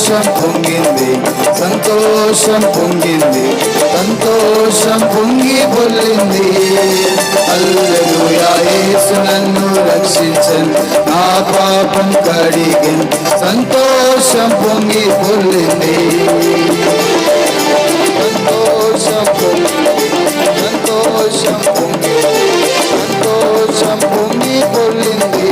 సంతోషం పొంగింది, సంతోషం పొంగింది, సంతోషం పొంగి పొల్లింది. హల్లెలూయా యేసు నన్ను రక్షించెను, నా పాపం కడిగెను, సంతోషం పొంగి పొల్లింది. సంతోషం పొంగింది, సంతోషం పొంగింది, సంతోషం పొంగి పొల్లింది.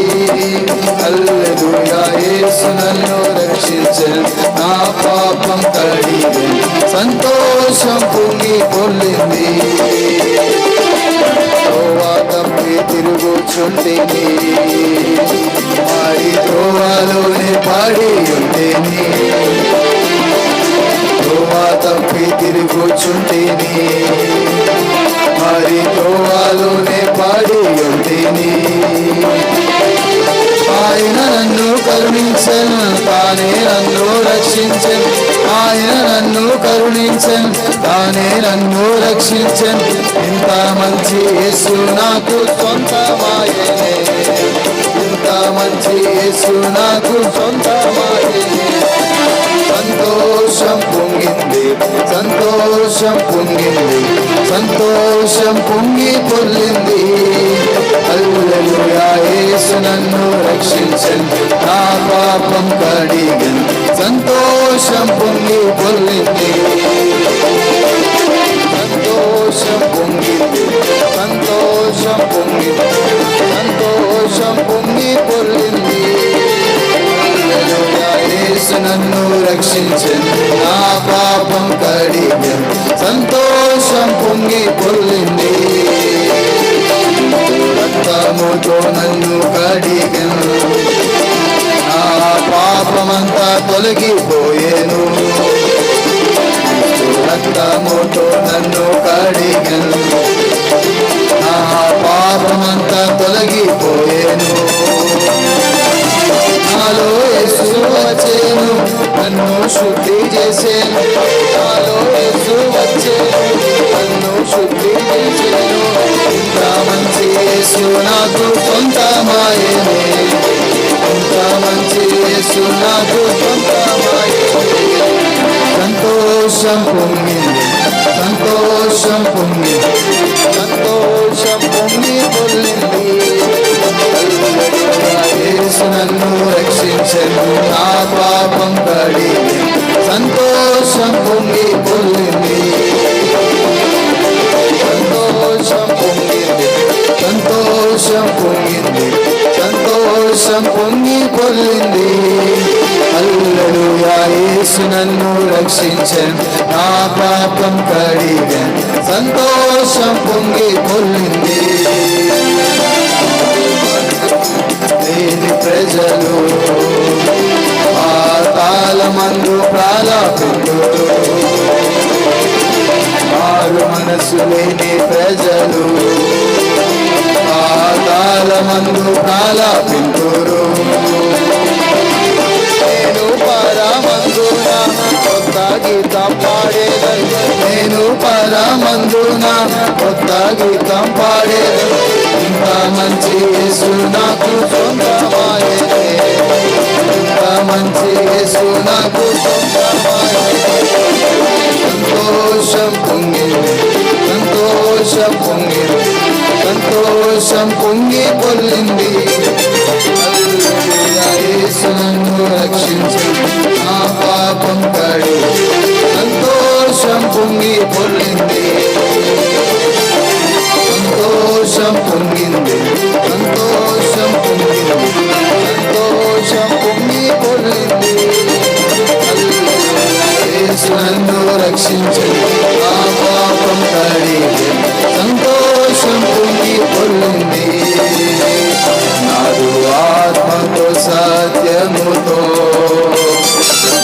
హల్లెలూయా యేసు నన్ను రక్షించెను, నా పాపం కడిగెను, సంతోషం పొంగి పొల్లింది. త్రోవ తప్పి తిరుగుచుంటిని, మారి త్రోవలోనే పాడి ఉంటిని. త్రోవ తప్పి తిరుగుచుంటిని, మరి త్రోవలోనే పాడి ఉంటిని. ఆయన నన్ను కరుణించెను, తానే నన్ను రక్షించెను. ఆయన నన్ను కరుణించెను, తానే నన్ను రక్షించెను. ఇంత మంచి యేసు నాకు సొంతమాయెనే, ఇంత మంచి యేసు నాకు సొంతమాయెనే. సంతోషం పొంగింది, సంతోషం పొంగింది, సంతోషం పొంగి పొల్లింది. హల్లెలూయా యేసు నన్ను రక్షించెను, నా పాపం కడిగెను, సంతోషం పొంగి పొల్లింది. సంతోషం పొంగింది, సంతోషం పొంగింది, సంతోషం పొంగి పొల్లింది. హల్లెలూయా యేసు నన్ను రక్షించెను, నా పాపం కడిగెను, సంతోషం పొంగి పొల్లింది. రక్తముతో నన్ను కడిగెను, నా పాపమంతా తొలగిపోయేను. రక్తముతో నన్ను కడిగెను, నా పాపమంతా తొలగిపోయేను. నాలో యేసు వచ్చేను, నన్ను శుద్ధి చేసేను. నాలో యేసు వచ్చేను, నన్ను శుద్ధి చేసేను. ఇంత మంచి యేసు నాకు సొంతమాయెనే, ఇంత మంచి యేసు నాకు సొంతమాయెనే. సంతోషం పొంగింది, సంతోషం పొంగింది, సంతోషం పొంగి పొల్లింది. యేసు నన్ను రక్షించెను, నా పాపం కడిగెను, సంతోషం పొంగి పొల్లింది. సంతోషం పొంగింది, సంతోషం పొంగింది, సంతోషం పొంగి పొల్లింది. హల్లెలూయా యేసు నన్ను రక్షించెను, నా పాపం కడిగెను, సంతోషం పొంగి పొల్లింది. లేని ప్రజలు పాతాళమందు ప్రాలాపింతురు, మారు మనసు లేని ప్రజలు పాతాళమందు ప్రాలాపింతురు. నేను పరమందున కొత్త గీతం పాడేదను, నేను పరమందున కొత్త గీతం పాడేదను. ఇంత మంచి యేసు నాకు సొంతమాయెనే, ఇంత మంచి యేసు నాకు సొంతమాయెనే. సంతోషం పొంగింది, సంతోషం పొంగింది, సంతోషం పొంగి పొల్లింది. హల్లెలూయా యేసు నన్ను రక్షించెను, నా పాపం కడిగెను, సంతోషం పొంగి పొల్లింది. సంతోషం పొంగింది, సంతోషం పొంగింది, సంతోషం పొంగి పొల్లింది. యేసు నన్ను రక్షించెను, నా పాపం కడిగెను, సంతోషం పొంగి పొల్లింది. నాదు ఆత్మతో సత్యముతో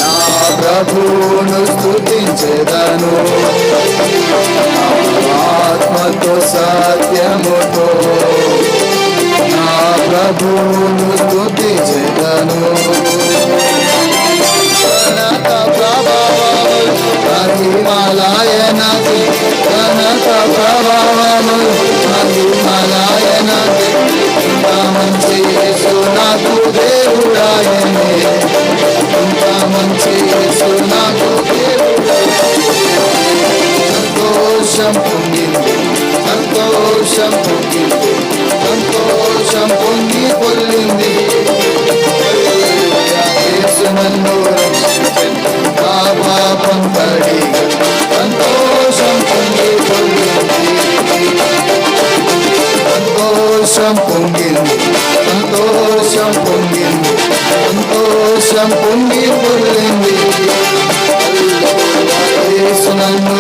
నా ప్రభువును స్తుతించెదను, ఆత్మతో సత్యముతో నా ప్రభువును స్తుతించెదను. ఘనత ప్రభావములు మహిమలయ సంతోషం పొంగింది, సంతోషం పొంగింది, సంతోషం పొంగి పొల్లింది. యేసు నన్ను రక్షించెను, నా పాపం కడిగెను, సంతోషం పొంగి పొల్లింది. సంతోషం పొంగింది, సంతోషం పొంగింది, సంతోషం పొంగి పొల్లింది. యేసు నన్ను